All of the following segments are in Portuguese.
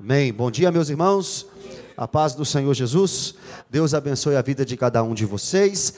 Amém. Bom dia, meus irmãos. A paz do Senhor Jesus. Deus abençoe a vida de cada um de vocês.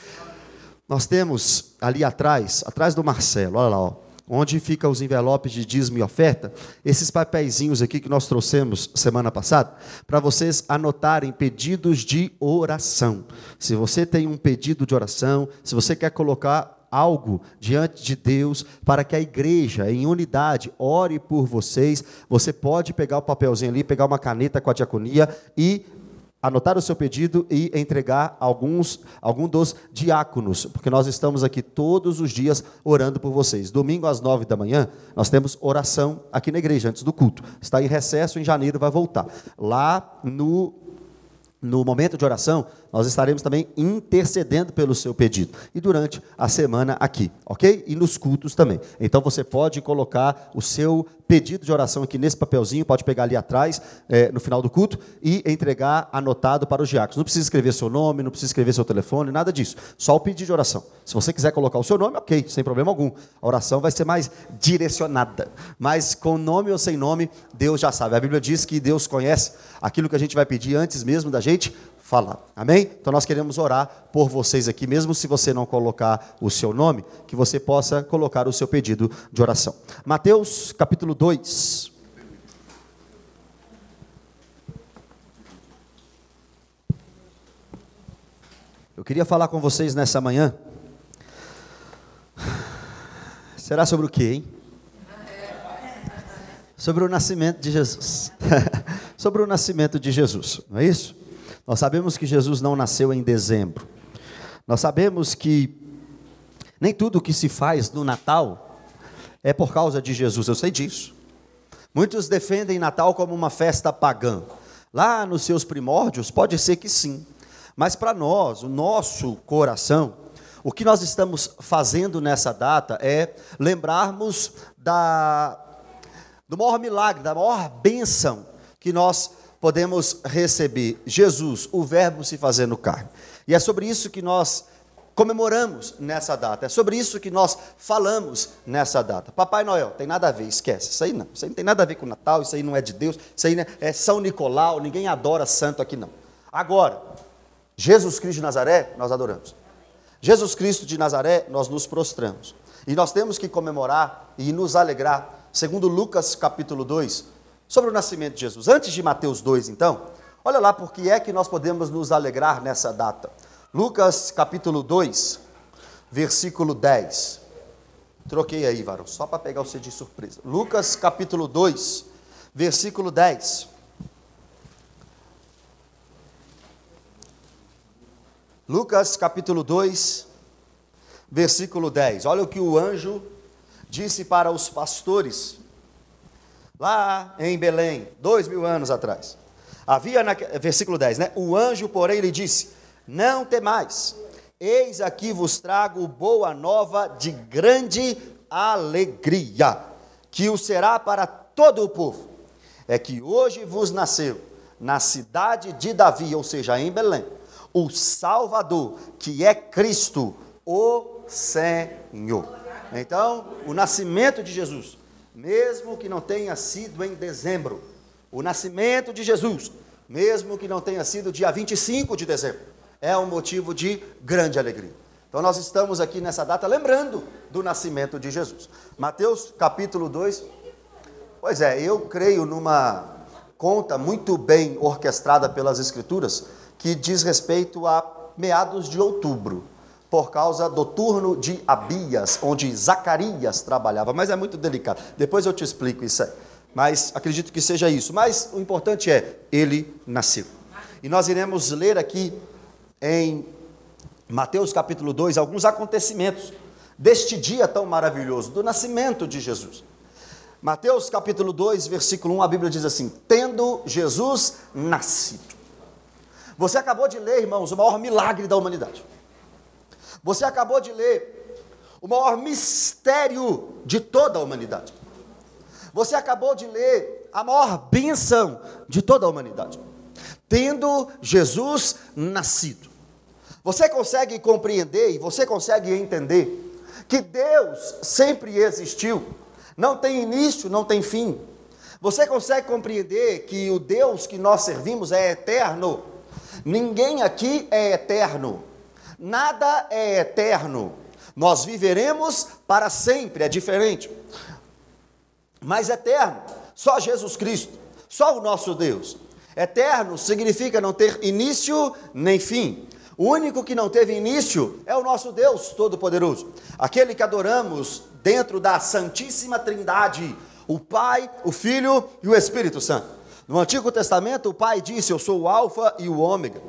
Nós temos ali atrás do Marcelo, olha lá, ó, onde ficam os envelopes de dízimo e oferta, esses papeizinhos aqui que nós trouxemos semana passada, para vocês anotarem pedidos de oração. Se você tem um pedido de oração, se você quer colocar algo diante de Deus, para que a igreja, em unidade, ore por vocês, você pode pegar o papelzinho ali, pegar uma caneta com a diaconia e anotar o seu pedido e entregar algum dos diáconos, porque nós estamos aqui todos os dias orando por vocês. Domingo às 9 da manhã, nós temos oração aqui na igreja, antes do culto. Está em recesso, em janeiro vai voltar. Lá no momento de oração, nós estaremos também intercedendo pelo seu pedido. E durante a semana aqui, ok? E nos cultos também. Então você pode colocar o seu pedido de oração aqui nesse papelzinho, pode pegar ali atrás, no final do culto, e entregar anotado para os diáconos. Não precisa escrever seu nome, não precisa escrever seu telefone, nada disso. Só o pedido de oração. Se você quiser colocar o seu nome, ok, sem problema algum. A oração vai ser mais direcionada. Mas com nome ou sem nome, Deus já sabe. A Bíblia diz que Deus conhece aquilo que a gente vai pedir antes mesmo da gente falar, amém? Então nós queremos orar por vocês aqui, mesmo se você não colocar o seu nome, que você possa colocar o seu pedido de oração. Mateus capítulo 2. Eu queria falar com vocês nessa manhã. Será sobre o quê, hein? Sobre o nascimento de Jesus. Sobre o nascimento de Jesus, não é isso? Nós sabemos que Jesus não nasceu em dezembro. Nós sabemos que nem tudo que se faz no Natal é por causa de Jesus, eu sei disso. Muitos defendem Natal como uma festa pagã. Lá nos seus primórdios, pode ser que sim. Mas para nós, o nosso coração, o que nós estamos fazendo nessa data é lembrarmos do maior milagre, da maior bênção que nós podemos receber: Jesus, o verbo se fazendo carne. E é sobre isso que nós comemoramos nessa data, é sobre isso que nós falamos nessa data. Papai Noel, tem nada a ver, esquece, isso aí não tem nada a ver com o Natal, isso aí não é de Deus, isso aí é São Nicolau, ninguém adora santo aqui não. Agora, Jesus Cristo de Nazaré, nós adoramos. Jesus Cristo de Nazaré, nós nos prostramos. E nós temos que comemorar e nos alegrar, segundo Lucas capítulo 2, sobre o nascimento de Jesus. Antes de Mateus 2, então, olha lá por que é que nós podemos nos alegrar nessa data. Lucas capítulo 2, versículo 10. Troquei aí, varão, só para pegar você de surpresa. Lucas capítulo 2, versículo 10. Lucas capítulo 2, versículo 10. Olha o que o anjo disse para os pastores lá em Belém, 2000 anos atrás. Versículo 10, né? O anjo, porém, lhe disse: não temais, eis aqui vos trago boa nova de grande alegria, que o será para todo o povo. É que hoje vos nasceu, na cidade de Davi, ou seja, em Belém, o Salvador, que é Cristo, o Senhor. Então, o nascimento de Jesus, mesmo que não tenha sido em dezembro, o nascimento de Jesus, mesmo que não tenha sido dia 25 de dezembro, é um motivo de grande alegria. Então nós estamos aqui nessa data lembrando do nascimento de Jesus. Mateus capítulo 2, pois é, eu creio numa conta muito bem orquestrada pelas Escrituras, que diz respeito a meados de outubro, por causa do turno de Abias, onde Zacarias trabalhava, mas é muito delicado, depois eu te explico isso aí, mas acredito que seja isso, mas o importante é, ele nasceu. E nós iremos ler aqui em Mateus capítulo 2, alguns acontecimentos deste dia tão maravilhoso, do nascimento de Jesus. Mateus capítulo 2, versículo 1, a Bíblia diz assim: tendo Jesus nascido. Você acabou de ler, irmãos, o maior milagre da humanidade. Você acabou de ler o maior mistério de toda a humanidade. Você acabou de ler a maior bênção de toda a humanidade. Tendo Jesus nascido. Você consegue compreender e você consegue entender que Deus sempre existiu, não tem início, não tem fim. Você consegue compreender que o Deus que nós servimos é eterno? Ninguém aqui é eterno. Nada é eterno. Nós viveremos para sempre, é diferente. Mas eterno, só Jesus Cristo, só o nosso Deus. Eterno significa não ter início nem fim. O único que não teve início é o nosso Deus Todo-Poderoso. Aquele que adoramos dentro da Santíssima Trindade, o Pai, o Filho e o Espírito Santo. No Antigo Testamento, o Pai disse: eu sou o Alfa e o Ômega.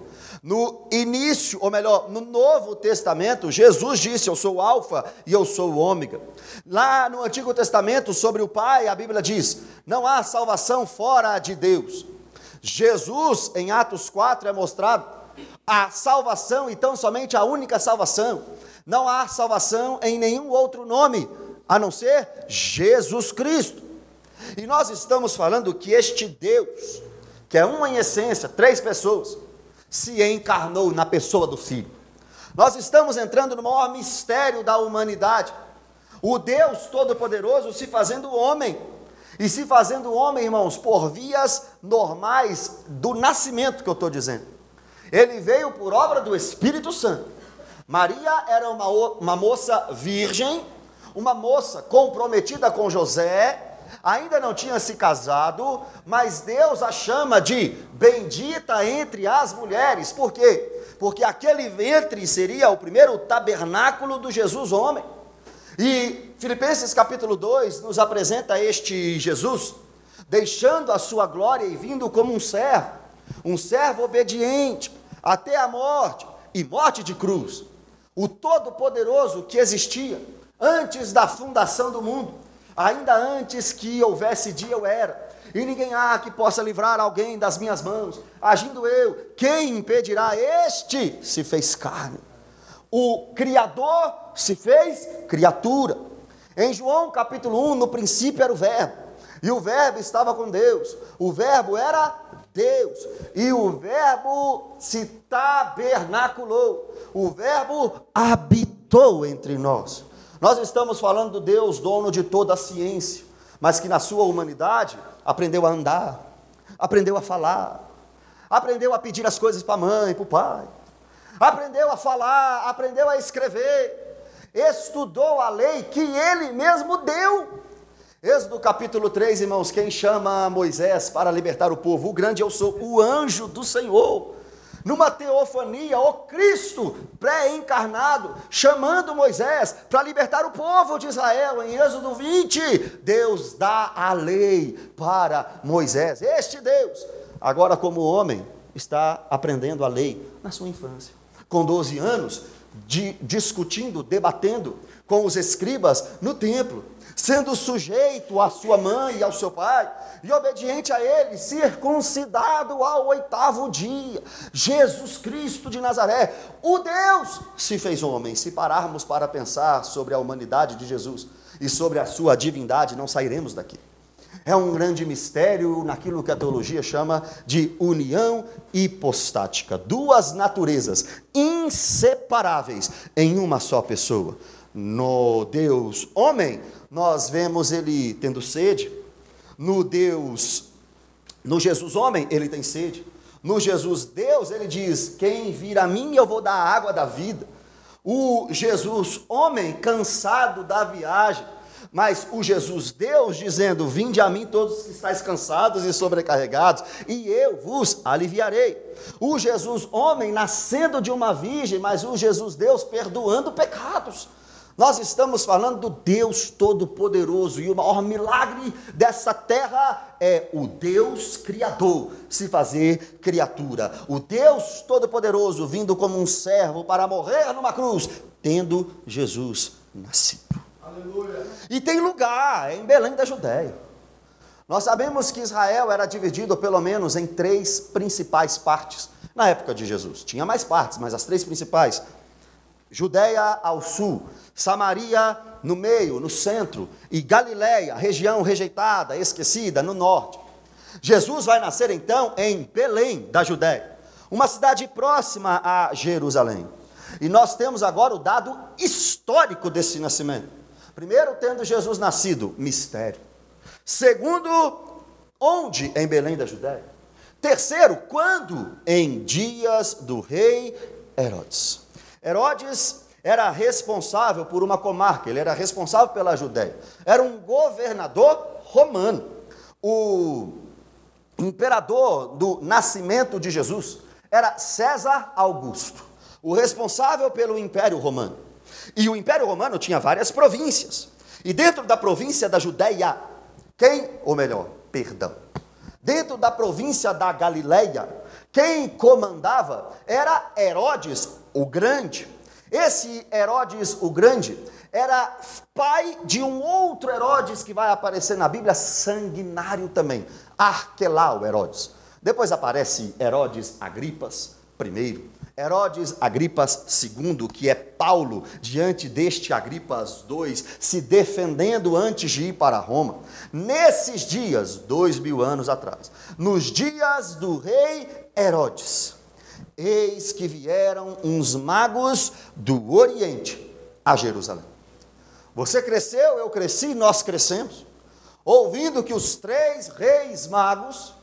No início, ou melhor, no Novo Testamento, Jesus disse: eu sou o Alfa e eu sou o Ômega. Lá no Antigo Testamento, sobre o Pai, a Bíblia diz: não há salvação fora de Deus. Jesus, em Atos 4, é mostrado a salvação, então somente a única salvação. Não há salvação em nenhum outro nome, a não ser Jesus Cristo. E nós estamos falando que este Deus, que é uma em essência, 3 pessoas, se encarnou na pessoa do Filho. Nós estamos entrando no maior mistério da humanidade. O Deus Todo-Poderoso se fazendo homem. E se fazendo homem, irmãos, por vias normais do nascimento que eu estou dizendo. Ele veio por obra do Espírito Santo. Maria era uma moça virgem, uma moça comprometida com José, ainda não tinha se casado, mas Deus a chama de bendita entre as mulheres. Por quê? Porque aquele ventre seria o primeiro tabernáculo do Jesus homem. E Filipenses capítulo 2 nos apresenta este Jesus, deixando a sua glória e vindo como um servo obediente, até a morte, e morte de cruz. O Todo-Poderoso que existia antes da fundação do mundo, ainda antes que houvesse dia eu era, e ninguém há que possa livrar alguém das minhas mãos, agindo eu, quem impedirá? Este se fez carne. O Criador se fez criatura. Em João capítulo 1, no princípio era o Verbo, e o Verbo estava com Deus, o Verbo era Deus, e o Verbo se tabernaculou, o Verbo habitou entre nós. Nós estamos falando do Deus, dono de toda a ciência, mas que na sua humanidade aprendeu a andar, aprendeu a falar, aprendeu a pedir as coisas para a mãe, para o pai, aprendeu a falar, aprendeu a escrever, estudou a lei que ele mesmo deu. Êxodo capítulo 3, irmãos, quem chama Moisés para libertar o povo? O grande eu sou, o anjo do Senhor, numa teofania, o Cristo pré-encarnado, chamando Moisés para libertar o povo de Israel. Em Êxodo 20, Deus dá a lei para Moisés. Este Deus, agora como homem, está aprendendo a lei na sua infância, com 12 anos, discutindo, debatendo com os escribas no templo, sendo sujeito à sua mãe e ao seu pai, e obediente a ele, circuncidado ao 8º dia, Jesus Cristo de Nazaré, o Deus se fez homem. Se pararmos para pensar sobre a humanidade de Jesus e sobre a sua divindade, não sairemos daqui. É um grande mistério naquilo que a teologia chama de união hipostática, 2 naturezas inseparáveis em uma só pessoa. No Deus homem, nós vemos ele tendo sede. No Jesus homem, ele tem sede. No Jesus Deus, ele diz: quem vir a mim, eu vou dar a água da vida. O Jesus homem, cansado da viagem, mas o Jesus Deus dizendo: vinde a mim todos que estáis cansados e sobrecarregados, e eu vos aliviarei. O Jesus homem nascendo de uma virgem, mas o Jesus Deus perdoando pecados. Nós estamos falando do Deus Todo-Poderoso, e o maior milagre dessa terra é o Deus Criador se fazer criatura. O Deus Todo-Poderoso vindo como um servo para morrer numa cruz, tendo Jesus nascido. Aleluia. E tem lugar, é em Belém da Judéia. Nós sabemos que Israel era dividido pelo menos em 3 principais partes. Na época de Jesus, tinha mais partes, mas as 3 principais: Judéia ao sul, Samaria no meio, no centro, e Galileia, região rejeitada, esquecida, no norte. Jesus vai nascer então em Belém da Judéia, uma cidade próxima a Jerusalém. E nós temos agora o dado histórico desse nascimento. Primeiro, tendo Jesus nascido, mistério. Segundo, Onde? Em Belém da Judéia. Terceiro, quando? Em dias do rei Herodes. Herodes era responsável por uma comarca, ele era responsável pela Judéia. Era um governador romano. O imperador do nascimento de Jesus era César Augusto, o responsável pelo Império Romano. E o Império Romano tinha várias províncias. E dentro da província da Judéia, dentro da província da Galileia, quem comandava era Herodes o Grande. Esse Herodes o Grande era pai de um outro Herodes que vai aparecer na Bíblia, sanguinário também, Arquelau Herodes. Depois aparece Herodes Agripas I, Herodes Agripas II, que é Paulo, diante deste Agripas II, se defendendo antes de ir para Roma. Nesses dias, 2000 anos atrás, nos dias do rei Herodes, eis que vieram uns magos do Oriente a Jerusalém. Você cresceu, eu cresci, nós crescemos, ouvindo que os 3 reis magos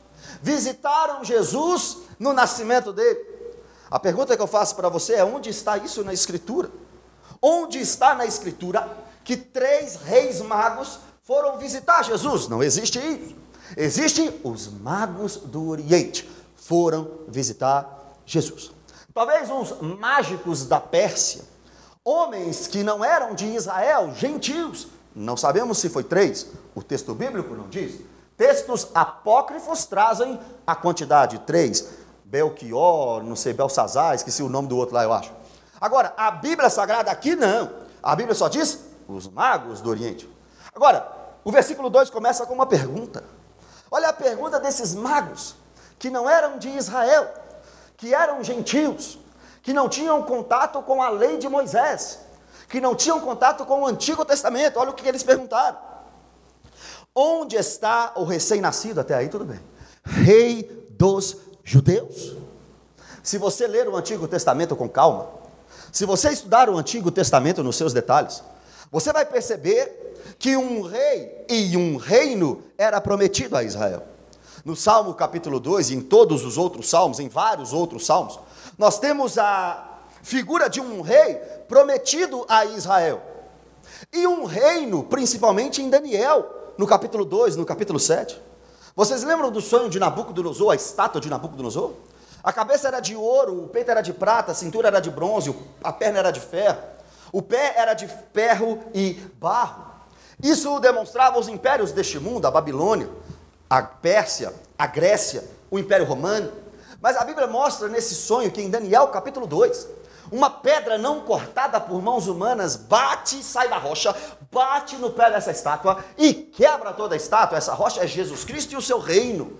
visitaram Jesus no nascimento dele. A pergunta que eu faço para você é: onde está isso na Escritura? Onde está na Escritura que 3 reis magos foram visitar Jesus? Não existe isso. Existem os magos do Oriente, foram visitar Jesus. Talvez uns mágicos da Pérsia, homens que não eram de Israel, gentios, não sabemos se foi 3, o texto bíblico não diz. Textos apócrifos trazem a quantidade 3, Belchior, não sei, Belsazar, esqueci o nome do outro lá, eu acho. Agora, a Bíblia Sagrada aqui não, a Bíblia só diz os magos do Oriente. Agora, o versículo 2 começa com uma pergunta. Olha a pergunta desses magos, que não eram de Israel, que eram gentios, que não tinham contato com a lei de Moisés, que não tinham contato com o Antigo Testamento. Olha o que eles perguntaram: onde está o recém-nascido? Até aí tudo bem. Rei dos judeus? Se você ler o Antigo Testamento com calma, se você estudar o Antigo Testamento nos seus detalhes, você vai perceber que um rei e um reino era prometido a Israel. No Salmo capítulo 2 e em todos os outros salmos, em vários outros salmos, nós temos a figura de um rei prometido a Israel. E um reino, principalmente em Daniel, no capítulo 2, no capítulo 7. Vocês lembram do sonho de Nabucodonosor, a estátua de Nabucodonosor? A cabeça era de ouro, o peito era de prata, a cintura era de bronze, a perna era de ferro, o pé era de ferro e barro. Isso demonstrava os impérios deste mundo, a Babilônia, a Pérsia, a Grécia, o Império Romano. Mas a Bíblia mostra nesse sonho que em Daniel capítulo 2, uma pedra não cortada por mãos humanas bate, sai da rocha, bate no pé dessa estátua e quebra toda a estátua. Essa rocha é Jesus Cristo e o seu reino.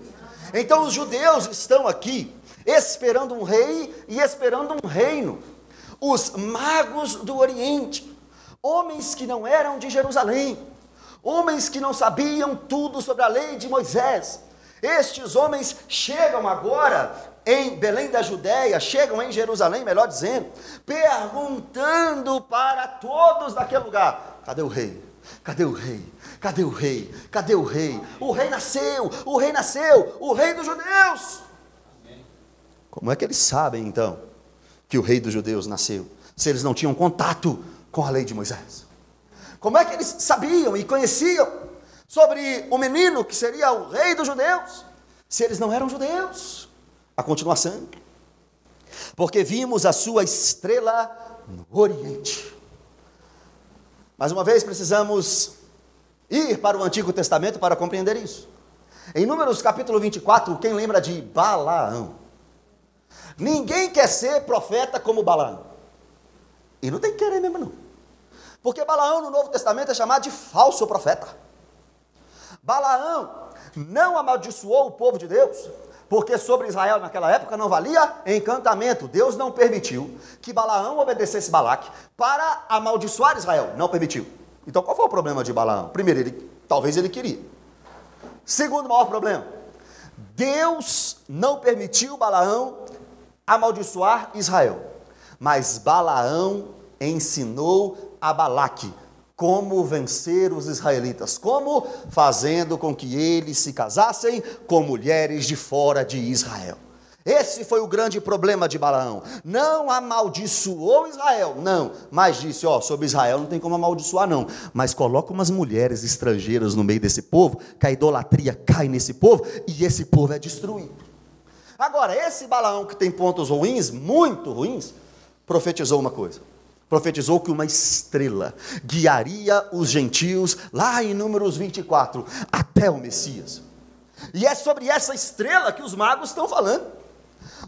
Então os judeus estão aqui esperando um rei e esperando um reino. Os magos do Oriente, homens que não eram de Jerusalém, homens que não sabiam tudo sobre a lei de Moisés. Estes homens chegam agora em Belém da Judéia, chegam em Jerusalém, melhor dizendo, perguntando para todos daquele lugar: cadê o rei? Cadê o rei? Cadê o rei? Cadê o rei? O rei nasceu! O rei nasceu! O rei dos judeus! Como é que eles sabem então que o rei dos judeus nasceu, se eles não tinham contato com a lei de Moisés? Como é que eles sabiam e conheciam sobre o menino que seria o rei dos judeus, se eles não eram judeus? A continuação: porque vimos a sua estrela no Oriente. Mais uma vez precisamos ir para o Antigo Testamento para compreender isso. Em Números capítulo 24, quem lembra de Balaão? Ninguém quer ser profeta como Balaão. E não tem que querer mesmo não. Porque Balaão no Novo Testamento é chamado de falso profeta. Balaão não amaldiçoou o povo de Deus, porque sobre Israel naquela época não valia encantamento. Deus não permitiu que Balaão obedecesse Balaque para amaldiçoar Israel. Não permitiu. Então qual foi o problema de Balaão? Primeiro, talvez ele queria. Segundo maior problema, Deus não permitiu Balaão amaldiçoar Israel. Mas Balaão ensinou a Balaque Como vencer os israelitas? Como? Fazendo com que eles se casassem com mulheres de fora de Israel. Esse foi o grande problema de Balaão. Não amaldiçoou Israel, não, mas disse, sobre Israel não tem como amaldiçoar não, mas coloca umas mulheres estrangeiras no meio desse povo, que a idolatria cai nesse povo, e esse povo é destruído. Agora, esse Balaão que tem pontos ruins, muito ruins, profetizou uma coisa. Profetizou que uma estrela guiaria os gentios, lá em Números 24, até o Messias. E é sobre essa estrela que os magos estão falando.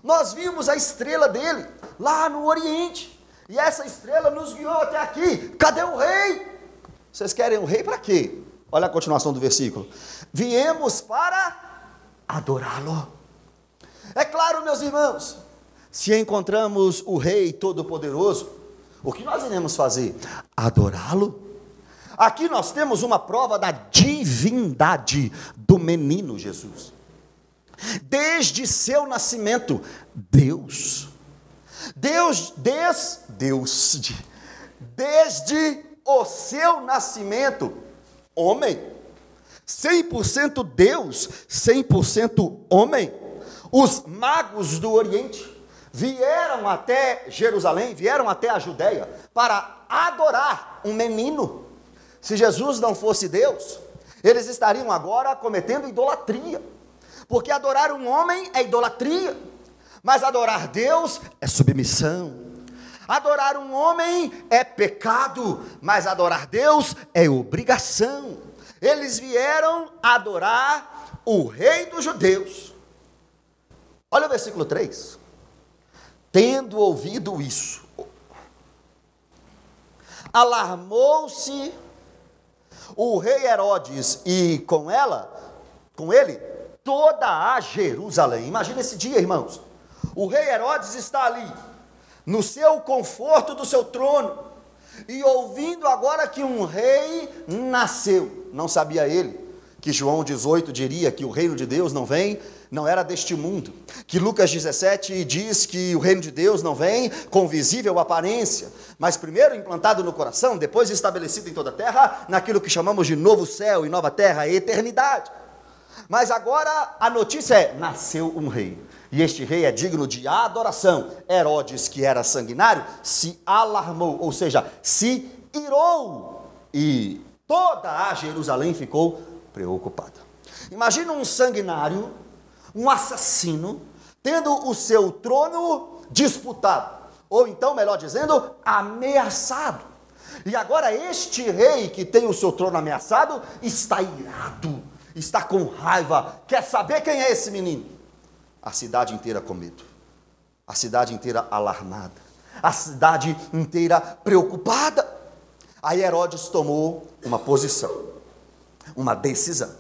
Nós vimos a estrela dele, lá no Oriente, e essa estrela nos guiou até aqui. Cadê o rei? Vocês querem o rei para quê? Olha a continuação do versículo. Viemos para adorá-lo. É claro, meus irmãos, se encontramos o rei todo-poderoso, o que nós iremos fazer? Adorá-lo? Aqui nós temos uma prova da divindade do menino Jesus. Desde seu nascimento, desde o seu nascimento, homem, 100% Deus, 100% homem. Os magos do Oriente vieram até Jerusalém, vieram até a Judéia, para adorar um menino. Se Jesus não fosse Deus, eles estariam agora cometendo idolatria, porque adorar um homem é idolatria, mas adorar Deus é submissão. Adorar um homem é pecado, mas adorar Deus é obrigação. Eles vieram adorar o rei dos judeus. Olha o versículo 3. Tendo ouvido isso, alarmou-se o rei Herodes e com ele, toda a Jerusalém. Imagina esse dia, irmãos. O rei Herodes está ali, no seu conforto do seu trono, e ouvindo agora que um rei nasceu. Não sabia ele que João 18 diria que o reino de Deus não era deste mundo, que Lucas 17 diz que o reino de Deus não vem com visível aparência, mas primeiro implantado no coração, depois estabelecido em toda a terra, naquilo que chamamos de novo céu e nova terra, a eternidade. Mas agora a notícia é, nasceu um rei, e este rei é digno de adoração. Herodes, que era sanguinário, se alarmou, ou seja, se irou, e toda a Jerusalém ficou preocupada. Imagina um sanguinário, um assassino, tendo o seu trono disputado, ou então, melhor dizendo, ameaçado. E agora este rei que tem o seu trono ameaçado, está irado, está com raiva, quer saber quem é esse menino. A cidade inteira com medo, a cidade inteira alarmada, a cidade inteira preocupada. Aí Herodes tomou uma posição, uma decisão.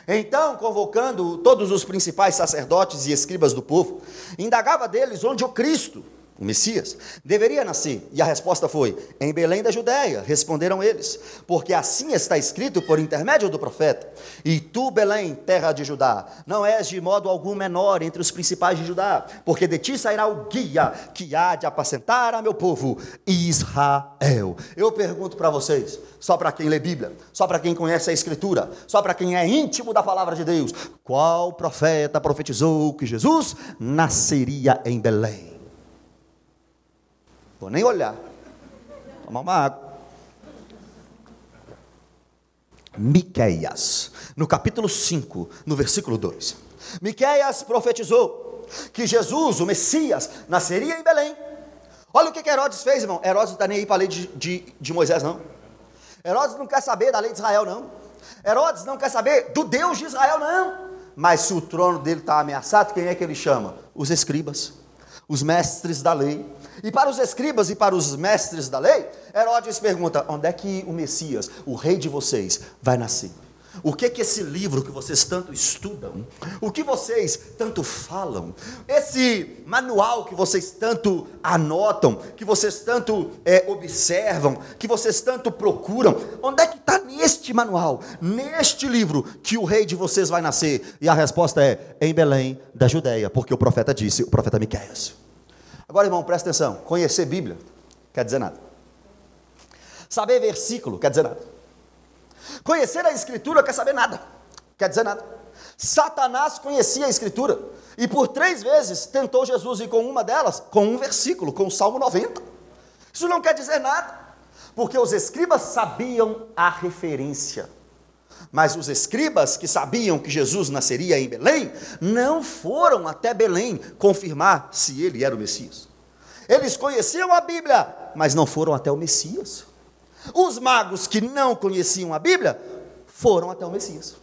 Então, convocando todos os principais sacerdotes e escribas do povo, indagava deles onde o Cristo, o Messias, deveria nascer. E a resposta foi, em Belém da Judéia, responderam eles, porque assim está escrito por intermédio do profeta. E tu, Belém, terra de Judá, não és de modo algum menor entre os principais de Judá, porque de ti sairá o guia que há de apacentar a meu povo, Israel. Eu pergunto para vocês, só para quem lê Bíblia, só para quem conhece a Escritura, só para quem é íntimo da palavra de Deus, qual profeta profetizou que Jesus nasceria em Belém? Vou nem olhar, tomar uma água. Miqueias, no capítulo 5, no versículo 2. Miqueias profetizou que Jesus, o Messias, nasceria em Belém. Olha o que Herodes fez, irmão. Herodes não está nem aí para a lei de Moisés, não. Herodes não quer saber da lei de Israel, não. Herodes não quer saber do Deus de Israel, não. Mas se o trono dele está ameaçado, quem é que ele chama? Os escribas, os mestres da lei. E para os escribas e para os mestres da lei, Herodes pergunta, onde é que o Messias, o rei de vocês, vai nascer? O que é esse livro que vocês tanto estudam? O que vocês tanto falam? Esse manual que vocês tanto anotam, que vocês tanto observam, que vocês tanto procuram, onde é que está neste manual, neste livro, que o rei de vocês vai nascer? E a resposta é, em Belém da Judéia, porque o profeta disse, o profeta Miqueias. Agora, irmão, presta atenção, conhecer Bíblia quer dizer nada. Saber versículo quer dizer nada. Conhecer a Escritura quer saber nada, quer dizer nada. Satanás conhecia a Escritura e por 3 vezes tentou Jesus ir com uma delas, com um versículo, com o Salmo 90. Isso não quer dizer nada, porque os escribas sabiam a referência. Mas os escribas que sabiam que Jesus nasceria em Belém, não foram até Belém confirmar se ele era o Messias. Eles conheciam a Bíblia, mas não foram até o Messias. Os magos que não conheciam a Bíblia, foram até o Messias.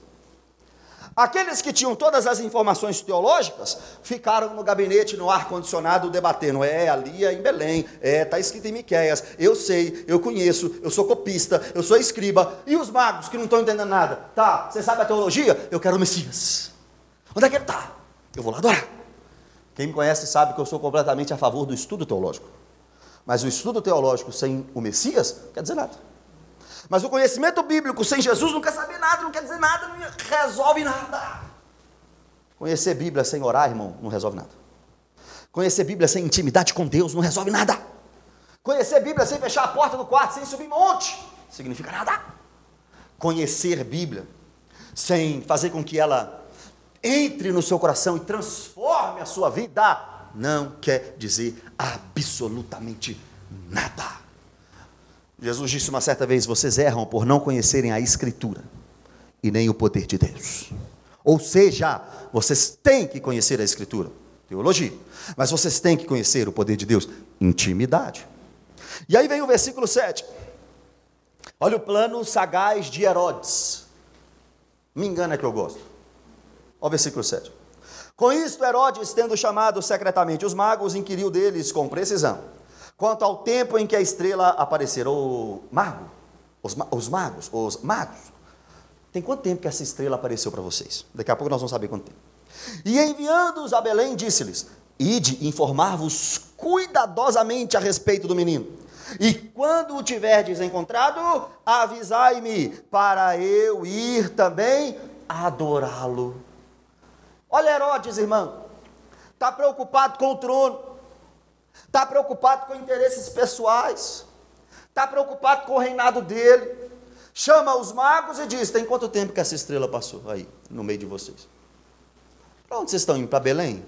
Aqueles que tinham todas as informações teológicas, ficaram no gabinete, no ar-condicionado, debatendo. Ali é em Belém, está escrito em Miqueias, eu sei, eu conheço, eu sou copista, eu sou escriba. E os magos que não estão entendendo nada? Tá, você sabe a teologia? Eu quero o Messias. Onde é que ele está? Eu vou lá adorar. Quem me conhece sabe que eu sou completamente a favor do estudo teológico. Mas o estudo teológico sem o Messias, não quer dizer nada. Mas o conhecimento bíblico sem Jesus não quer saber nada, não quer dizer nada, não resolve nada. Conhecer Bíblia sem orar, irmão, não resolve nada. Conhecer Bíblia sem intimidade com Deus não resolve nada. Conhecer Bíblia sem fechar a porta do quarto, sem subir monte, não significa nada. Conhecer Bíblia sem fazer com que ela entre no seu coração e transforme a sua vida, não quer dizer absolutamente nada. Jesus disse uma certa vez: vocês erram por não conhecerem a Escritura e nem o poder de Deus. Ou seja, vocês têm que conhecer a Escritura, teologia, mas vocês têm que conhecer o poder de Deus, intimidade. E aí vem o versículo 7. Olha o plano sagaz de Herodes. Me engana que eu gosto. Olha o versículo 7. Com isto, Herodes, tendo chamado secretamente os magos, inquiriu deles com precisão quanto ao tempo em que a estrela aparecera. Os magos, tem quanto tempo que essa estrela apareceu para vocês? Daqui a pouco nós vamos saber quanto tempo. E enviando-os a Belém, disse-lhes: ide informar-vos cuidadosamente a respeito do menino, e quando o tiverdes encontrado, avisai-me, para eu ir também adorá-lo. Olha Herodes, irmão, está preocupado com o trono, está preocupado com interesses pessoais, está preocupado com o reinado dele. Chama os magos e diz: tem quanto tempo que essa estrela passou aí, no meio de vocês? Para onde vocês estão indo? Para Belém?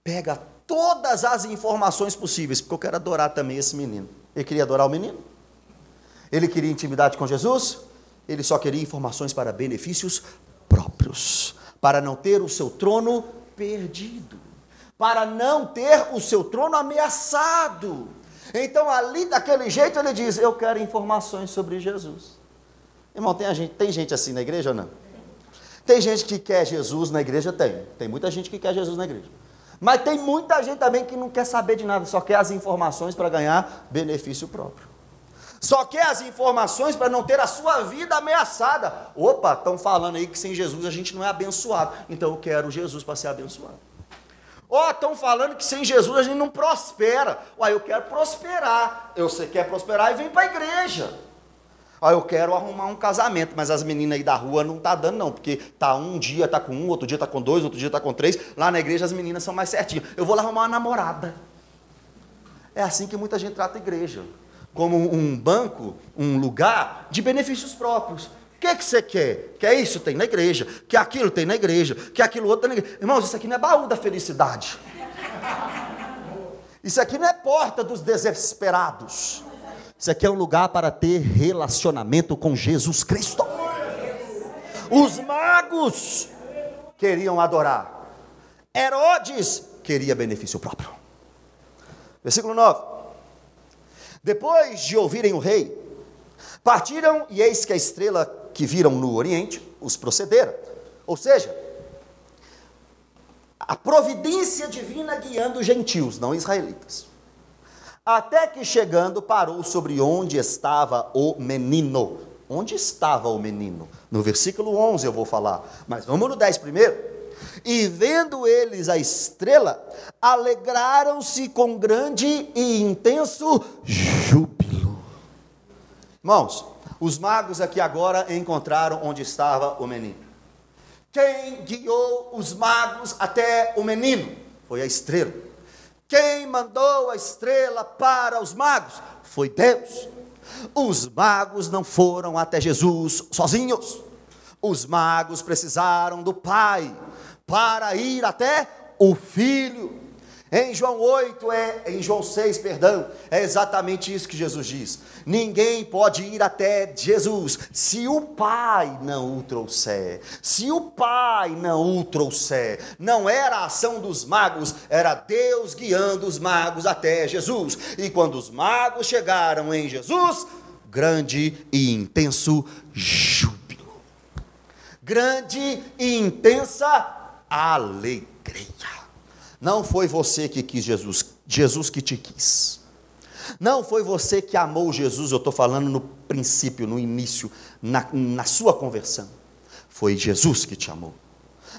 Pega todas as informações possíveis, porque eu quero adorar também esse menino. Ele queria adorar o menino? Ele queria intimidade com Jesus? Ele só queria informações para benefícios próprios, para não ter o seu trono perdido, para não ter o seu trono ameaçado. Então ali daquele jeito ele diz: eu quero informações sobre Jesus. Irmão, tem gente assim na igreja ou não? Tem gente que quer Jesus na igreja? Tem muita gente que quer Jesus na igreja. Mas tem muita gente também que não quer saber de nada, só quer as informações para ganhar benefício próprio. Só quer as informações para não ter a sua vida ameaçada. Opa, estão falando aí que sem Jesus a gente não é abençoado, então eu quero Jesus para ser abençoado. Estão falando que sem Jesus a gente não prospera. Eu quero prosperar. Você quer prosperar e vem para a igreja. Eu quero arrumar um casamento, mas as meninas aí da rua não tá dando não, porque um dia tá com um, outro dia tá com 2, outro dia tá com 3, lá na igreja as meninas são mais certinhas. Eu vou lá arrumar uma namorada. É assim que muita gente trata a igreja, como um banco, um lugar de benefícios próprios. O que você quer? Quer isso? Tem na igreja. Quer aquilo? Tem na igreja. Quer aquilo outro? Tem na igreja. Irmãos, isso aqui não é baú da felicidade. Isso aqui não é porta dos desesperados. Isso aqui é um lugar para ter relacionamento com Jesus Cristo. Os magos queriam adorar. Herodes queria benefício próprio. Versículo 9. Depois de ouvirem o rei, partiram, e eis que a estrela que viram no oriente os procedera. Ou seja, a providência divina guiando os gentios, não israelitas. Até que chegando, parou sobre onde estava o menino. Onde estava o menino? No versículo 11 eu vou falar, mas vamos no 10 primeiro. E vendo eles a estrela, alegraram-se com grande e intenso júbilo. Irmãos, os magos aqui agora encontraram onde estava o menino. Quem guiou os magos até o menino? Foi a estrela. Quem mandou a estrela para os magos? Foi Deus. Os magos não foram até Jesus sozinhos. Os magos precisaram do Pai para ir até o Filho. Em João 6, é exatamente isso que Jesus diz. Ninguém pode ir até Jesus se o Pai não o trouxer. Se o Pai não o trouxer. Não era a ação dos magos, era Deus guiando os magos até Jesus. E quando os magos chegaram em Jesus, grande e intenso júbilo, grande e intensa alegria. Não foi você que quis Jesus, Jesus que te quis. Não foi você que amou Jesus, eu estou falando no princípio, no início, na sua conversão. Foi Jesus que te amou.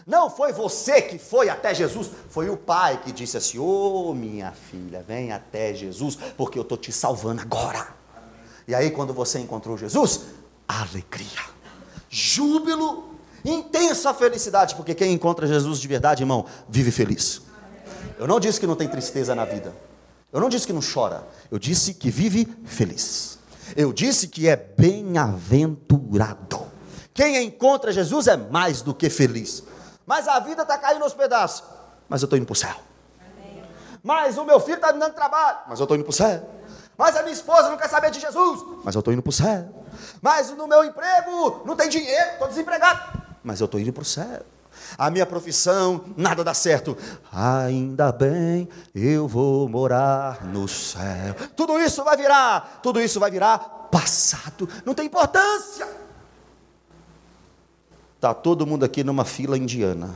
Não foi você que foi até Jesus, foi o Pai que disse assim: ô minha filha, vem até Jesus, porque eu estou te salvando agora. E aí quando você encontrou Jesus, alegria, júbilo, intensa felicidade, porque quem encontra Jesus de verdade, irmão, vive feliz. Eu não disse que não tem tristeza na vida. Eu não disse que não chora. Eu disse que vive feliz. Eu disse que é bem-aventurado. Quem encontra Jesus é mais do que feliz. Mas a vida está caindo aos pedaços. Mas eu estou indo para o céu. Mas o meu filho está me dando trabalho. Mas eu estou indo para o céu. Mas a minha esposa não quer saber de Jesus. Mas eu estou indo para o céu. Mas no meu emprego não tem dinheiro, estou desempregado. Mas eu estou indo para o céu. A minha profissão, nada dá certo. Ainda bem, eu vou morar no céu. Tudo isso vai virar passado. Não tem importância. Está todo mundo aqui numa fila indiana.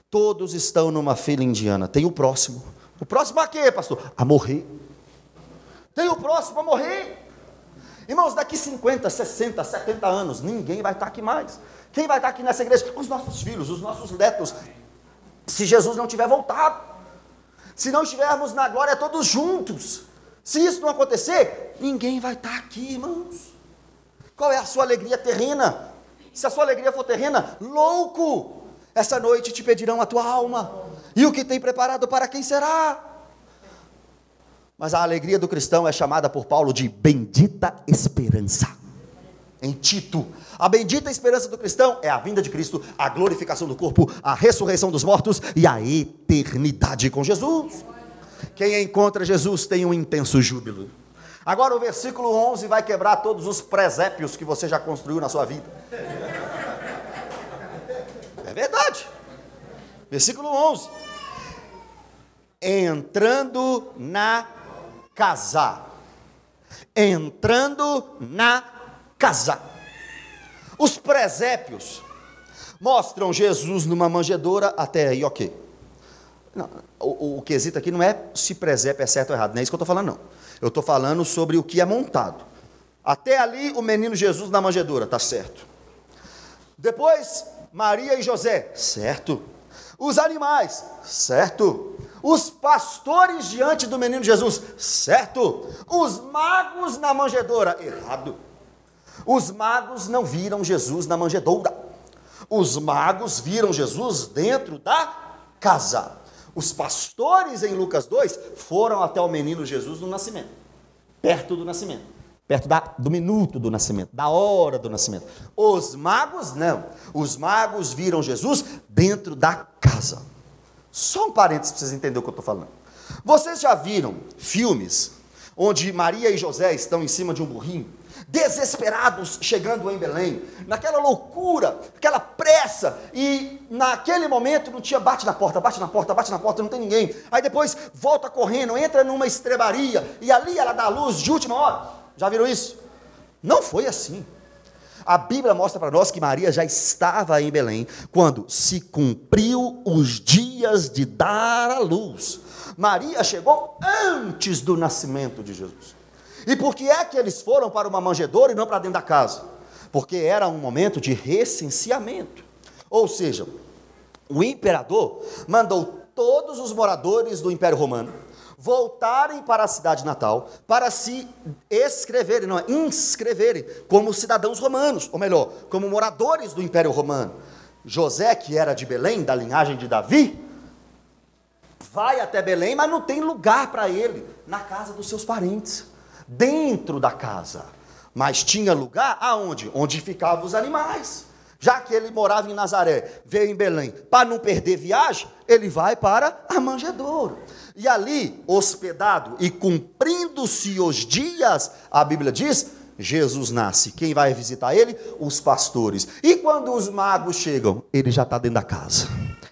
Todos estão numa fila indiana. Tem o próximo. O próximo a quê, pastor? A morrer. Tem o próximo a morrer. Irmãos, daqui 50, 60, 70 anos, ninguém vai estar aqui mais. Quem vai estar aqui nessa igreja? Os nossos filhos, os nossos netos. Se Jesus não tiver voltado. Se não estivermos na glória todos juntos. Se isso não acontecer, ninguém vai estar aqui, irmãos. Qual é a sua alegria terrena? Se a sua alegria for terrena, louco! Essa noite te pedirão a tua alma. E o que tem preparado para quem será? Mas a alegria do cristão é chamada por Paulo de bendita esperança. Em Tito, a bendita esperança do cristão é a vinda de Cristo, a glorificação do corpo, a ressurreição dos mortos e a eternidade com Jesus. Quem encontra Jesus tem um intenso júbilo. Agora o versículo 11 vai quebrar todos os presépios que você já construiu na sua vida. É verdade. Versículo 11. Entrando na casa. Entrando na casa. Os presépios mostram Jesus numa manjedoura, até aí, ok. Não, o quesito aqui não é se presépio é certo ou errado, não é isso que eu estou falando, não. Eu estou falando sobre o que é montado. Até ali, o menino Jesus na manjedoura, está certo. Depois, Maria e José, certo. Os animais, certo. Os pastores diante do menino Jesus, certo. Os magos na manjedoura, errado. Os magos não viram Jesus na manjedoura. Os magos viram Jesus dentro da casa. Os pastores em Lucas 2 foram até o menino Jesus no nascimento. Perto do nascimento. Perto do minuto do nascimento, da hora do nascimento. Os magos não. Os magos viram Jesus dentro da casa. Só um parênteses para vocês entenderem o que eu estou falando. Vocês já viram filmes onde Maria e José estão em cima de um burrinho, desesperados, chegando em Belém, naquela loucura, aquela pressa, e naquele momento não tinha bate na porta, não tem ninguém. Aí depois volta correndo, entra numa estrebaria, e ali ela dá a luz de última hora. Já viram isso? Não foi assim. A Bíblia mostra para nós que Maria já estava em Belém quando se cumpriu os dias de dar a luz. Maria chegou antes do nascimento de Jesus. E por que é que eles foram para uma manjedoura e não para dentro da casa? Porque era um momento de recenseamento. Ou seja, o imperador mandou todos os moradores do Império Romano voltarem para a cidade natal para se inscreverem como cidadãos romanos, ou melhor, como moradores do Império Romano. José, que era de Belém, da linhagem de Davi, vai até Belém, mas não tem lugar para ele na casa dos seus parentes. dentro da casa, mas tinha lugar aonde? Onde ficavam os animais. Já que ele morava em Nazaré, veio em Belém, para não perder viagem, ele vai para a manjedoura. E ali, hospedado e cumprindo-se os dias, a Bíblia diz, Jesus nasce. Quem vai visitar ele? Os pastores. E quando os magos chegam, ele já está dentro da casa.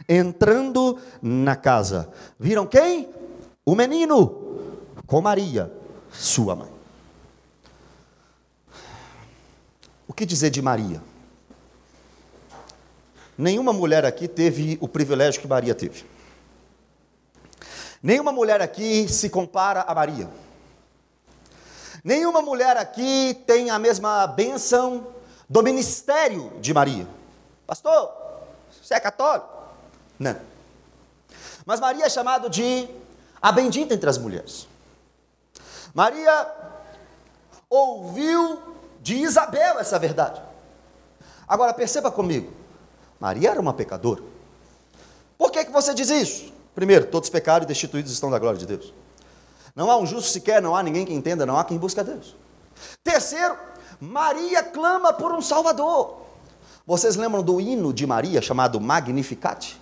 Entrando na casa. Viram quem? O menino, com Maria, sua mãe. O que dizer de Maria? Nenhuma mulher aqui teve o privilégio que Maria teve. Nenhuma mulher aqui se compara a Maria. Nenhuma mulher aqui tem a mesma bênção do ministério de Maria. Pastor, você é católico? Não. Mas Maria é chamada de a bendita entre as mulheres. Maria ouviu de Isabel essa verdade. Agora perceba comigo, Maria era uma pecadora. Por que você diz isso? Primeiro, todos pecaram e destituídos estão da glória de Deus. Não há um justo sequer, não há ninguém que entenda, não há quem busque a Deus. Terceiro, Maria clama por um Salvador. Vocês lembram do hino de Maria chamado Magnificat?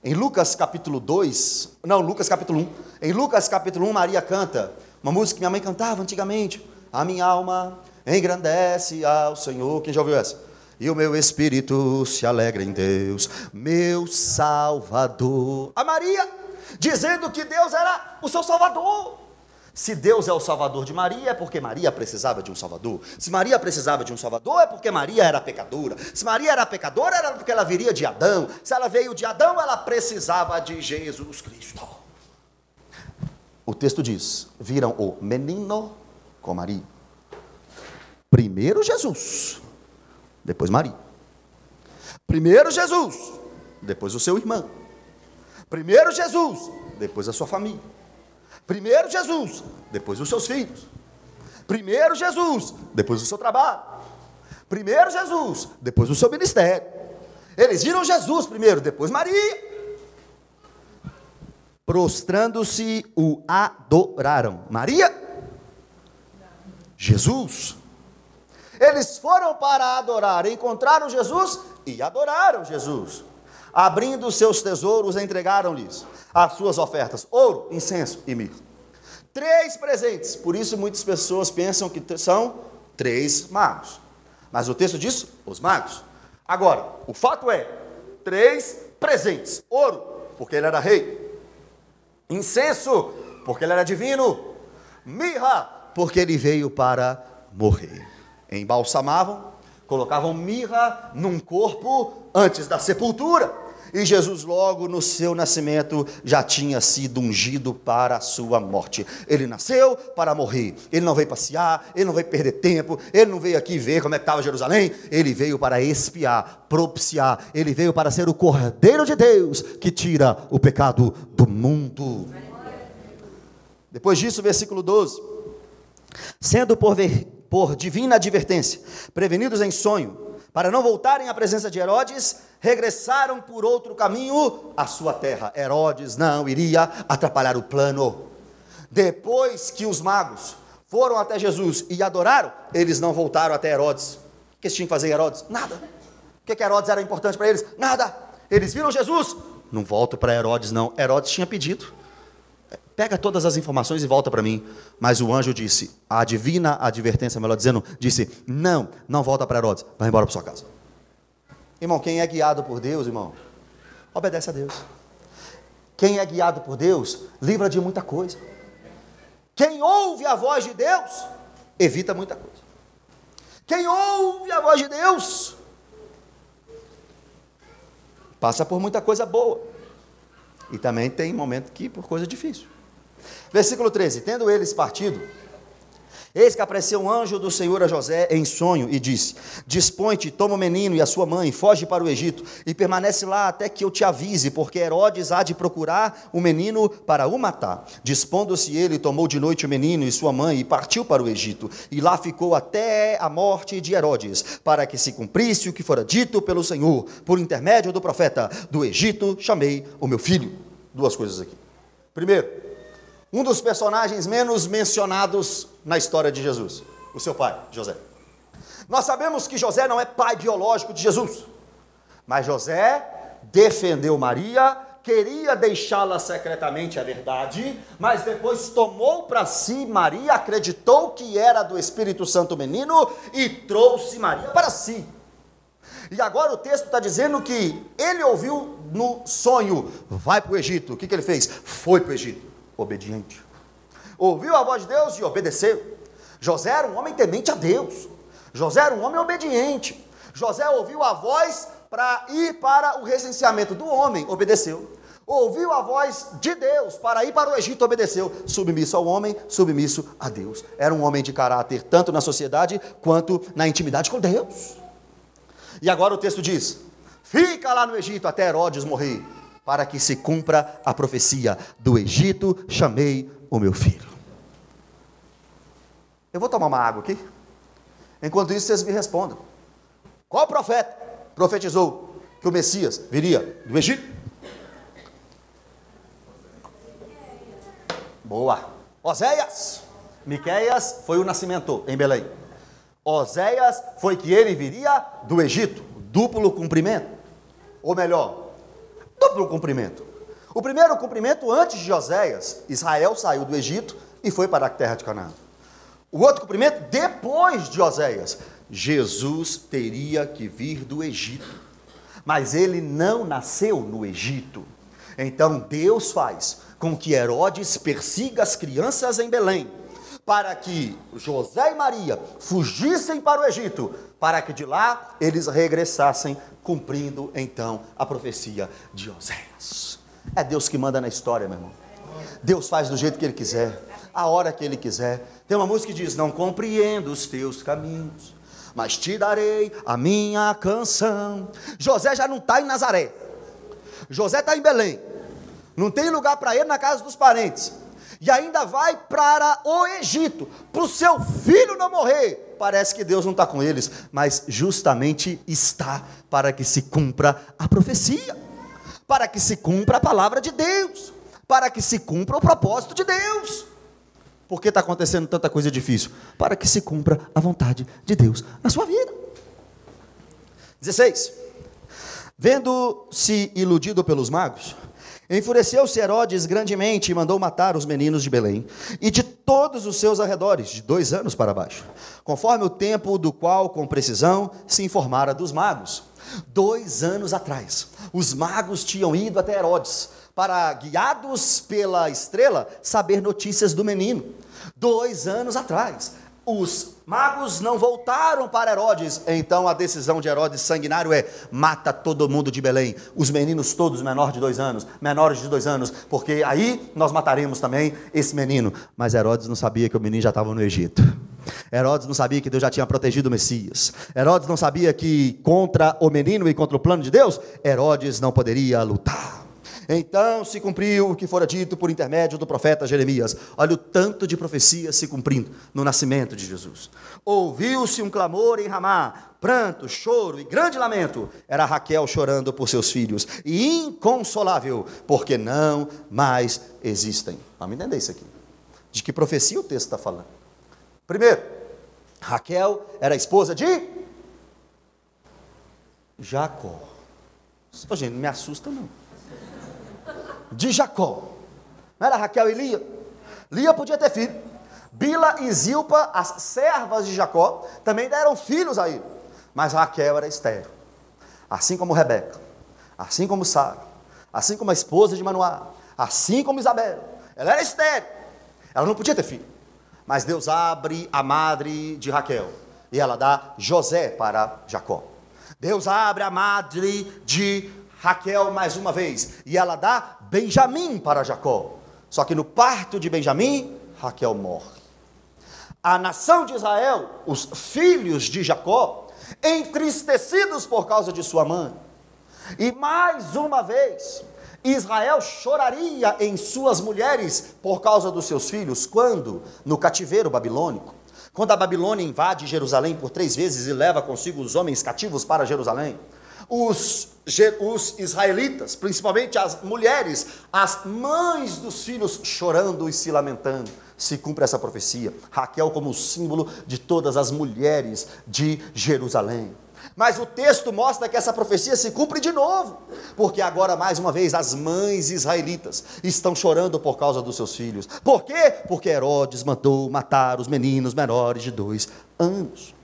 Em Lucas capítulo 2, não, Lucas capítulo 1. Em Lucas capítulo 1, Maria canta uma música que minha mãe cantava antigamente. A minha alma engrandece ao Senhor. Quem já ouviu essa? E o meu espírito se alegra em Deus, meu Salvador. A Maria dizendo que Deus era o seu Salvador. Se Deus é o Salvador de Maria, é porque Maria precisava de um Salvador. Se Maria precisava de um Salvador, é porque Maria era pecadora. Se Maria era pecadora, era porque ela viria de Adão. Se ela veio de Adão, ela precisava de Jesus Cristo. O texto diz, viram o menino com Maria. Primeiro Jesus, depois Maria. Primeiro Jesus, depois o seu irmão. Primeiro Jesus, depois a sua família. Primeiro Jesus, depois os seus filhos. Primeiro Jesus, depois o seu trabalho. Primeiro Jesus, depois o seu ministério. Eles viram Jesus primeiro, depois Maria. Prostrando-se, o adoraram. Maria? Jesus. Eles foram para adorar, encontraram Jesus e adoraram Jesus. Abrindo seus tesouros, entregaram-lhes as suas ofertas, ouro, incenso e mirra. 3 presentes, por isso muitas pessoas pensam que são 3 magos. Mas o texto diz, os magos. Agora, o fato é, 3 presentes, ouro, porque ele era rei. Incenso, porque ele era divino. Mirra, porque ele veio para morrer. Embalsamavam, colocavam mirra num corpo antes da sepultura. E Jesus logo no seu nascimento já tinha sido ungido para a sua morte. Ele nasceu para morrer. Ele não veio passear, ele não veio perder tempo, ele não veio aqui ver como é que estava Jerusalém. Ele veio para expiar, propiciar. Ele veio para ser o Cordeiro de Deus que tira o pecado do mundo. Depois disso, versículo 12. Sendo por divina advertência, prevenidos em sonho, para não voltarem à presença de Herodes, regressaram por outro caminho à sua terra. Herodes não iria atrapalhar o plano. Depois que os magos foram até Jesus e adoraram, eles não voltaram até Herodes. O que eles tinham que fazer em Herodes? Nada. O que Herodes era importante para eles? Nada. Eles viram Jesus, não volto para Herodes não. Herodes tinha pedido, pega todas as informações e volta para mim. Mas o anjo disse, a divina advertência, melhor dizendo, disse, não volta para Herodes, vai embora para sua casa. Irmão, quem é guiado por Deus, irmão, obedece a Deus. Quem é guiado por Deus, livra de muita coisa. Quem ouve a voz de Deus, evita muita coisa. Quem ouve a voz de Deus, passa por muita coisa boa. E também tem momento que por coisa difícil. Versículo 13, tendo eles partido, eis que apareceu um anjo do Senhor a José em sonho e disse, dispõe-te, toma o menino e a sua mãe, foge para o Egito e permanece lá até que eu te avise, porque Herodes há de procurar o menino para o matar. Dispondo-se ele, tomou de noite o menino e sua mãe e partiu para o Egito, e lá ficou até a morte de Herodes, para que se cumprisse o que fora dito pelo Senhor, por intermédio do profeta, do Egito chamei o meu filho. 2 coisas aqui. Primeiro, um dos personagens menos mencionados na história de Jesus? O seu pai, José. Nós sabemos que José não é pai biológico de Jesus, mas José defendeu Maria, queria deixá-la secretamente, é verdade, mas depois tomou para si Maria, acreditou que era do Espírito Santo menino e trouxe Maria para si. E agora o texto está dizendo que ele ouviu no sonho, vai para o Egito. O que ele fez? Foi para o Egito, obediente. Ouviu a voz de Deus e obedeceu. José era um homem temente a Deus. José era um homem obediente. José ouviu a voz para ir para o recenseamento do homem, obedeceu. Ouviu a voz de Deus para ir para o Egito, obedeceu. Submisso ao homem, submisso a Deus. Era um homem de caráter, tanto na sociedade, quanto na intimidade com Deus. E agora o texto diz, fica lá no Egito até Herodes morrer, para que se cumpra a profecia, do Egito chamei o meu filho. Eu vou tomar uma água aqui, enquanto isso vocês me respondam. Qual profeta profetizou que o Messias viria do Egito? Boa. Oséias. Miqueias foi o nascimento em Belém. Oséias foi que ele viria do Egito, duplo cumprimento. Ou melhor, duplo cumprimento. O primeiro cumprimento, antes de Oséias, Israel saiu do Egito e foi para a terra de Canaã. O outro cumprimento, depois de Oséias, Jesus teria que vir do Egito. Mas ele não nasceu no Egito. Então Deus faz com que Herodes persiga as crianças em Belém, para que José e Maria fugissem para o Egito, para que de lá eles regressassem, cumprindo então a profecia de Oséias. É Deus que manda na história, meu irmão. Deus faz do jeito que Ele quiser, a hora que Ele quiser. Tem uma música que diz, não compreendo os teus caminhos, mas te darei a minha canção. José já não está em Nazaré, José está em Belém, não tem lugar para ele na casa dos parentes, e ainda vai para o Egito, para o seu filho não morrer. Parece que Deus não está com eles, mas justamente está, para que se cumpra a profecia, para que se cumpra a palavra de Deus, para que se cumpra o propósito de Deus. Por que está acontecendo tanta coisa difícil? Para que se cumpra a vontade de Deus na sua vida. 16. Vendo-se iludido pelos magos, enfureceu-se Herodes grandemente e mandou matar os meninos de Belém e de todos os seus arredores, de 2 anos para baixo, conforme o tempo do qual, com precisão, se informara dos magos. 2 anos atrás, os magos tinham ido até Herodes, para, guiados pela estrela, saber notícias do menino. 2 anos atrás, os magos não voltaram para Herodes. Então a decisão de Herodes sanguinário é, mata todo mundo de Belém, os meninos todos menores de 2 anos, menores de 2 anos, porque aí nós mataremos também esse menino. Mas Herodes não sabia que o menino já estava no Egito. Herodes não sabia que Deus já tinha protegido o Messias. Herodes não sabia que contra o menino e contra o plano de Deus, Herodes não poderia lutar. Então se cumpriu o que fora dito por intermédio do profeta Jeremias. Olha o tanto de profecias se cumprindo no nascimento de Jesus. Ouviu-se um clamor em Ramá, pranto, choro e grande lamento. Era Raquel chorando por seus filhos, e inconsolável, porque não mais existem. Vamos entender isso aqui. De que profecia o texto está falando? Primeiro, Raquel era esposa de Jacó. Ô, gente, não me assusta não. De Jacó. Não era Raquel e Lia? Lia podia ter filho. Bila e Zilpa, as servas de Jacó, também deram filhos a ele. Mas Raquel era estéril. Assim como Rebeca, assim como Sara, assim como a esposa de Manoá, assim como Isabel. Ela era estéril. Ela não podia ter filho. Mas Deus abre a madre de Raquel e ela dá José para Jacó. Deus abre a madre de Raquel mais uma vez e ela dá Benjamim para Jacó. Só que no parto de Benjamim, Raquel morre. A nação de Israel, os filhos de Jacó, entristecidos por causa de sua mãe. E mais uma vez, Israel choraria em suas mulheres por causa dos seus filhos, quando? No cativeiro babilônico. Quando a Babilônia invade Jerusalém por 3 vezes e leva consigo os homens cativos para Jerusalém. os israelitas, principalmente as mulheres, as mães dos filhos chorando e se lamentando. Se cumpre essa profecia. Raquel como símbolo de todas as mulheres de Jerusalém. Mas o texto mostra que essa profecia se cumpre de novo, porque agora mais uma vez as mães israelitas estão chorando por causa dos seus filhos. Por quê? Porque Herodes mandou matar os meninos menores de 2 anos.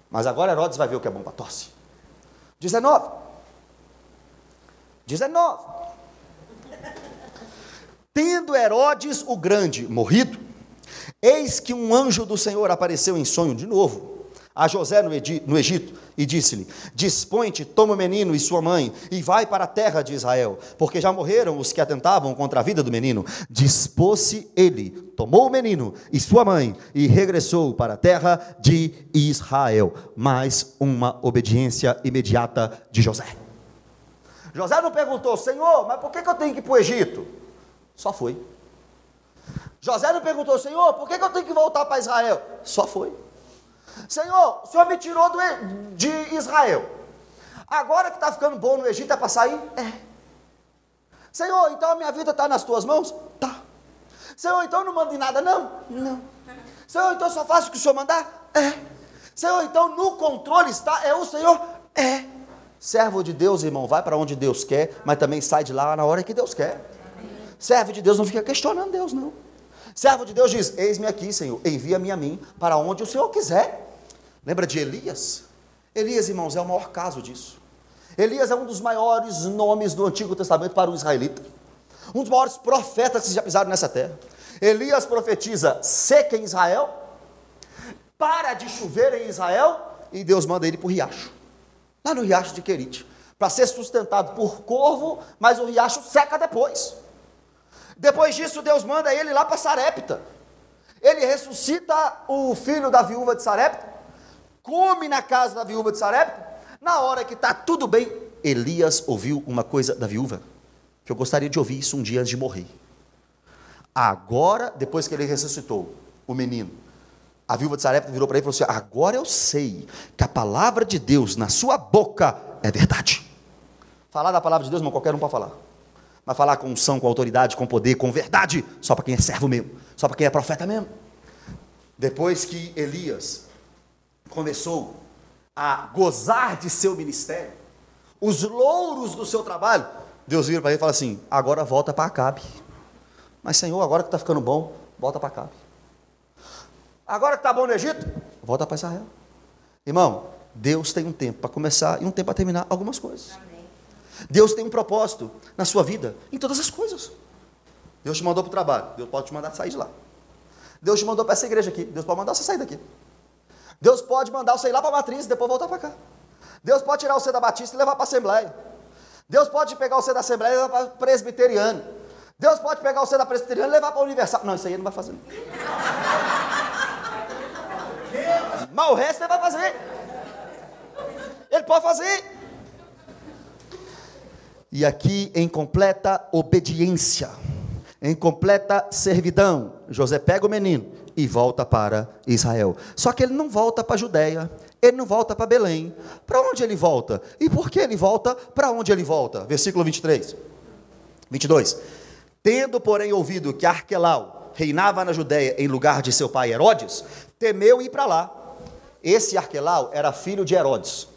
Mas agora Herodes vai ver o que é bom para tosse. 19. Tendo Herodes o Grande morrido, eis que um anjo do Senhor apareceu em sonho de novo a José no Egito e disse-lhe: dispõe-te, toma o menino e sua mãe e vai para a terra de Israel, porque já morreram os que atentavam contra a vida do menino. Dispôs-se ele, tomou o menino e sua mãe e regressou para a terra de Israel. Mais uma obediência imediata de José. José não perguntou: Senhor, mas por que eu tenho que ir para o Egito? Só foi. José não perguntou: Senhor, por que eu tenho que voltar para Israel? Só foi. Senhor, o Senhor me tirou de Israel. Agora que está ficando bom no Egito é para sair? É. Senhor, então a minha vida está nas tuas mãos? Tá. Senhor, então eu não mando em nada? Não. Não. Senhor, então eu só faço o que o Senhor mandar? É. Senhor, então no controle está? É o Senhor? É. Servo de Deus, irmão, vai para onde Deus quer, mas também sai de lá na hora que Deus quer. Servo de Deus não fica questionando Deus, não. Servo de Deus diz: eis-me aqui, Senhor, envia-me a mim para onde o Senhor quiser. Lembra de Elias? Elias, irmãos, é o maior caso disso. Elias é um dos maiores nomes do Antigo Testamento para o israelita. Um dos maiores profetas que já pisaram nessa terra. Elias profetiza seca em Israel, para de chover em Israel, e Deus manda ele para o riacho. Lá no riacho de Querite, para ser sustentado por corvo, mas o riacho seca depois. Depois disso, Deus manda ele lá para Sarepta. Ele ressuscita o filho da viúva de Sarepta, come na casa da viúva de Sarepta. Na hora que está tudo bem, Elias ouviu uma coisa da viúva, que eu gostaria de ouvir isso um dia antes de morrer. Agora, depois que ele ressuscitou o menino, a viúva de Sarepta virou para ele e falou assim: agora eu sei que a palavra de Deus na sua boca é verdade. Falar da palavra de Deus, não qualquer um pode falar. Mas falar com unção, com autoridade, com poder, com verdade, só para quem é servo mesmo, só para quem é profeta mesmo. Depois que Elias começou a gozar de seu ministério, os louros do seu trabalho, Deus vira para ele e fala assim: agora volta para Acabe. Mas Senhor, agora que está ficando bom, volta para Acabe. Agora que está bom no Egito, volta para Israel. Irmão, Deus tem um tempo para começar e um tempo para terminar algumas coisas. Deus tem um propósito na sua vida, em todas as coisas. Deus te mandou para o trabalho, Deus pode te mandar sair de lá. Deus te mandou para essa igreja aqui, Deus pode mandar você sair daqui. Deus pode mandar você ir lá para a matriz e depois voltar para cá. Deus pode tirar você da Batista e levar para a Assembleia. Deus pode pegar você da Assembleia e levar para o Presbiteriano. Deus pode pegar você da Presbiteriana e levar para a Universal. Não, isso aí ele não vai fazer. Mas o resto ele vai fazer. Ele pode fazer. E aqui, em completa obediência, em completa servidão, José pega o menino e volta para Israel. Só que ele não volta para a Judéia, ele não volta para Belém. Para onde ele volta? E por que ele volta? Para onde ele volta? Versículo 22. Tendo, porém, ouvido que Arquelau reinava na Judéia em lugar de seu pai Herodes, temeu ir para lá. Esse Arquelau era filho de Herodes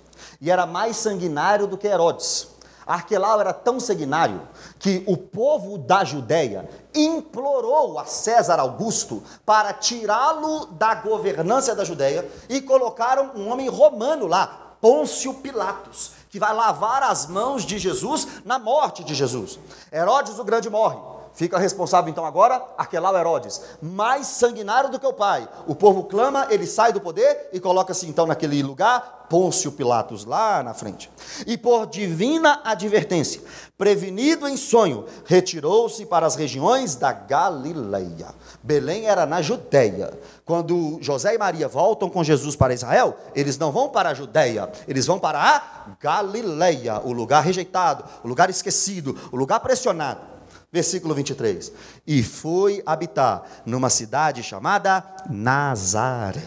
e era mais sanguinário do que Herodes. Arquelau era tão sanguinário que o povo da Judéia implorou a César Augusto para tirá-lo da governância da Judéia e colocaram um homem romano lá, Pôncio Pilatos, que vai lavar as mãos de Jesus na morte de Jesus. Herodes o Grande morre. Fica responsável então agora Arquelau Herodes, mais sanguinário do que o pai. O povo clama, ele sai do poder e coloca-se então naquele lugar Pôncio Pilatos lá na frente. E por divina advertência, prevenido em sonho, retirou-se para as regiões da Galileia. Belém era na Judéia. Quando José e Maria voltam com Jesus para Israel, eles não vão para a Judéia, eles vão para a Galileia, o lugar rejeitado, o lugar esquecido, o lugar pressionado. Versículo 23. E foi habitar numa cidade chamada Nazaré.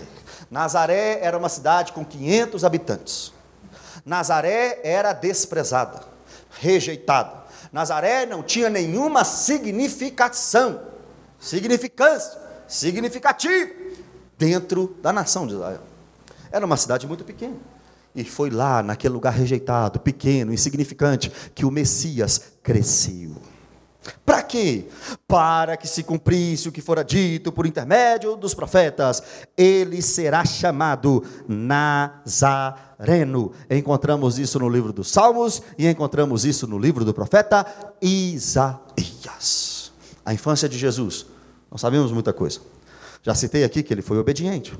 Nazaré era uma cidade com 500 habitantes. Nazaré era desprezada, rejeitada. Nazaré não tinha nenhuma significação, significativa dentro da nação de Israel. Era uma cidade muito pequena. E foi lá, naquele lugar rejeitado, pequeno, insignificante, que o Messias cresceu. Para quê? Para que se cumprisse o que fora dito por intermédio dos profetas. Ele será chamado Nazareno. Encontramos isso no livro dos Salmos e encontramos isso no livro do profeta Isaías. A infância de Jesus, não sabemos muita coisa. Já citei aqui que ele foi obediente.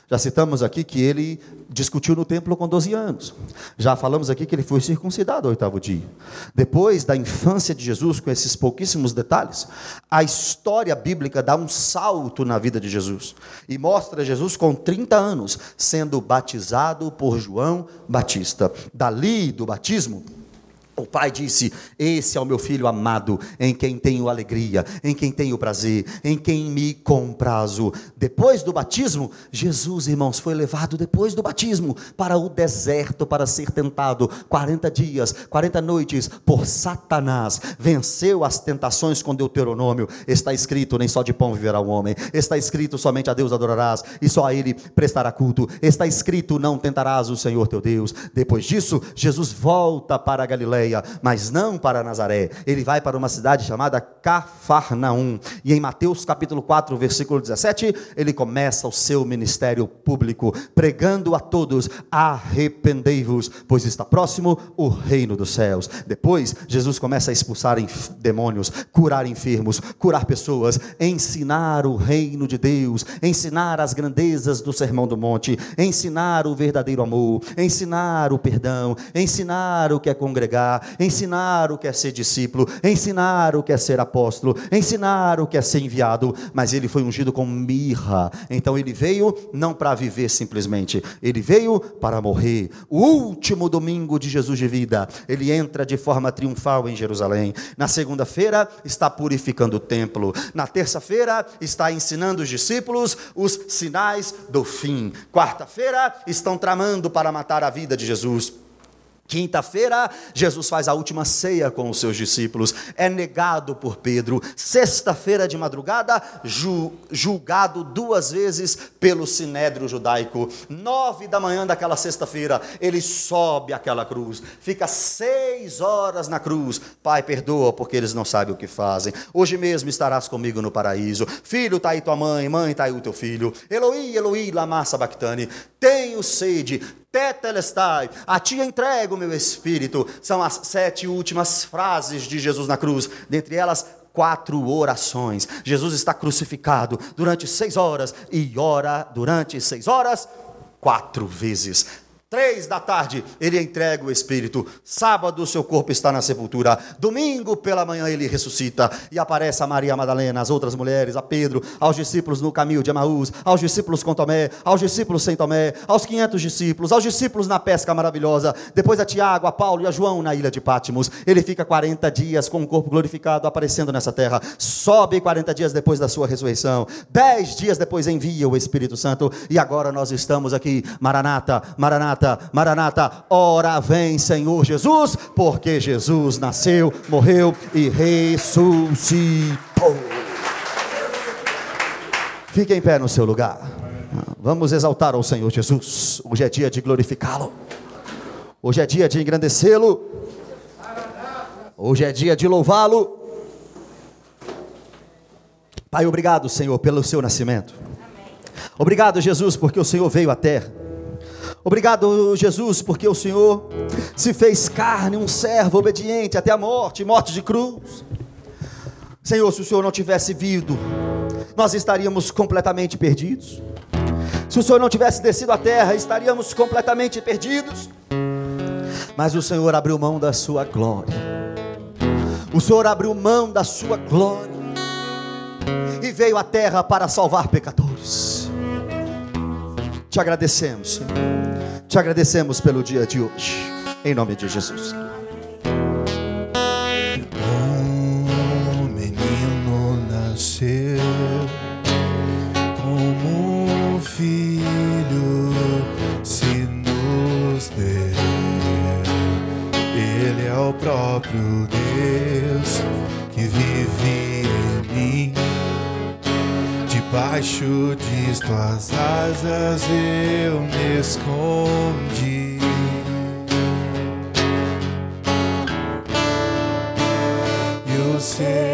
Já citamos aqui que ele discutiu no templo com 12 anos. Já falamos aqui que ele foi circuncidado ao 8º dia. Depois da infância de Jesus, com esses pouquíssimos detalhes, a história bíblica dá um salto na vida de Jesus. E mostra Jesus com 30 anos, sendo batizado por João Batista. Dali do batismo, o pai disse: esse é o meu filho amado, em quem tenho alegria, em quem tenho prazer, em quem me comprazo. Depois do batismo, Jesus, irmãos, foi levado depois do batismo para o deserto para ser tentado 40 dias, 40 noites por Satanás. Venceu as tentações com Deuteronômio. Está escrito: nem só de pão viverá o homem. Está escrito: somente a Deus adorarás e só a ele prestará culto. Está escrito: não tentarás o Senhor teu Deus. Depois disso, Jesus volta para a Galileia, mas não para Nazaré. Ele vai para uma cidade chamada Cafarnaum. E em Mateus capítulo 4, versículo 17, ele começa o seu ministério público, pregando a todos: arrependei-vos, pois está próximo o reino dos céus. Depois, Jesus começa a expulsar demônios, curar enfermos, curar pessoas, ensinar o reino de Deus, ensinar as grandezas do Sermão do Monte, ensinar o verdadeiro amor, ensinar o perdão, ensinar o que é congregar, ensinar o que é ser discípulo, ensinar o que é ser apóstolo, ensinar o que é ser enviado. Mas ele foi ungido com mirra. Então ele veio não para viver simplesmente, ele veio para morrer. O último domingo de Jesus de vida, ele entra de forma triunfal em Jerusalém. Na segunda-feira está purificando o templo. Na terça-feira está ensinando os discípulos os sinais do fim. Quarta-feira estão tramando para matar a vida de Jesus. Quinta-feira, Jesus faz a última ceia com os seus discípulos, é negado por Pedro. Sexta-feira de madrugada, julgado 2 vezes pelo sinédrio judaico. 9 da manhã daquela sexta-feira, ele sobe aquela cruz, fica 6 horas na cruz. Pai, perdoa porque eles não sabem o que fazem. Hoje mesmo estarás comigo no paraíso. Filho, está aí tua mãe, mãe, está aí o teu filho. Eloi, Eloi, lama sabachthani. Tenho sede, tetelestai, a ti entrego o meu espírito. São as 7 últimas frases de Jesus na cruz, dentre elas 4 orações. Jesus está crucificado durante 6 horas e ora durante 6 horas 4 vezes. 3 da tarde, ele entrega o Espírito. Sábado, seu corpo está na sepultura. Domingo, pela manhã, ele ressuscita. E aparece a Maria Madalena, as outras mulheres, a Pedro, aos discípulos no caminho de Emaús, aos discípulos com Tomé, aos discípulos sem Tomé, aos 500 discípulos, aos discípulos na pesca maravilhosa. Depois a Tiago, a Paulo e a João na ilha de Pátimos. Ele fica 40 dias com o corpo glorificado aparecendo nessa terra. Sobe 40 dias depois da sua ressurreição. 10 dias depois envia o Espírito Santo. E agora nós estamos aqui. Maranata, Maranata, Maranata, ora vem Senhor Jesus, porque Jesus nasceu, morreu e ressuscitou. Fique em pé no seu lugar. Vamos exaltar ao Senhor Jesus. Hoje é dia de glorificá-lo. Hoje é dia de engrandecê-lo. Hoje é dia de louvá-lo. Pai, obrigado, Senhor, pelo seu nascimento. Obrigado, Jesus, porque o Senhor veio à terra. Obrigado, Jesus, porque o Senhor se fez carne, um servo obediente até a morte, morte de cruz. Senhor, se o Senhor não tivesse vindo, nós estaríamos completamente perdidos. Se o Senhor não tivesse descido à terra, estaríamos completamente perdidos. Mas o Senhor abriu mão da sua glória. O Senhor abriu mão da sua glória e veio à terra para salvar pecadores. Te agradecemos, Senhor. Te agradecemos pelo dia de hoje, em nome de Jesus. Um menino nasceu, como um filho se nos deu. Debaixo de tuas asas eu me escondi. E o Senhor